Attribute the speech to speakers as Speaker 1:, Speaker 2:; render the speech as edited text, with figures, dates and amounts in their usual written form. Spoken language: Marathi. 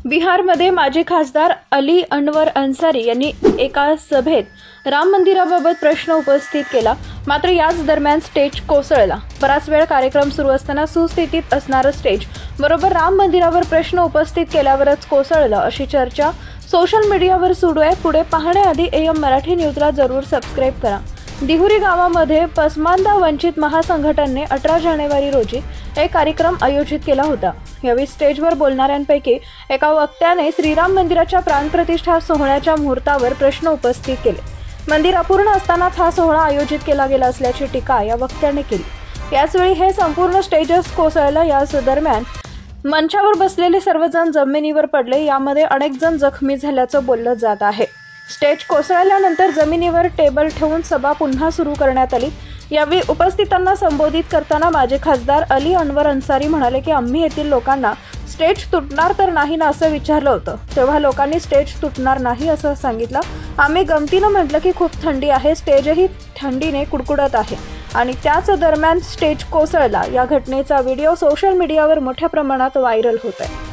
Speaker 1: बिहारमध्ये माजी खासदार अली अनवर अन्सारी यांनी एका सभेत राम मंदिराबाबत प्रश्न उपस्थित केला. मात्र याच दरम्यान स्टेज कोसळला. बराच वेळ कार्यक्रम सुरू असताना सुस्थितीत असणारं स्टेज बरोबर राम मंदिरावर प्रश्न उपस्थित केल्यावरच कोसळलं, अशी चर्चा सोशल मीडियावर सुरू आहे. पुढे पाहण्याआधी AM मराठी न्यूजला जरूर सबस्क्राईब करा. दिहुरी गावामध्ये पसमानदा वंचित महासंघटनेने 18 जानेवारी रोजी एक कार्यक्रम आयोजित केला होता. यावेळी स्टेजवर बोलणाऱ्यांपैकी एका वक्त्याने श्रीराम मंदिराच्या प्राणप्रतिष्ठा सोहळ्याच्या मुहूर्तावर प्रश्न उपस्थित केले. मंदिर अपूर्ण असतानाच हा सोहळा आयोजित केला गेला असल्याची टीका या वक्त्याने केली. याचवेळी हे संपूर्ण स्टेजच कोसळलं. याच दरम्यान मंचावर बसलेले सर्वजण जमिनीवर पडले. यामध्ये अनेक जण जखमी झाल्याचं बोललं जात आहे. स्टेज कोसळल्यानंतर जमिनीवर टेबल ठेवून सभा पुन्हा सुरू करण्यात आली. यावेळी उपस्थितांना संबोधित करताना माजी खासदार अली अनवर अन्सारी म्हणाले की आम्ही येथील लोकांना स्टेज तुटणार तर नाही ना असं विचारलं होतं. तेव्हा लोकांनी स्टेज तुटणार नाही असं सांगितलं. आम्ही गमतीनं म्हटलं की खूप थंडी आहे, स्टेजही थंडीने कुडकुडत आहे आणि त्याच दरम्यान स्टेज कोसळला. या घटनेचा व्हिडिओ सोशल मीडियावर मोठ्या प्रमाणात व्हायरल होत आहे.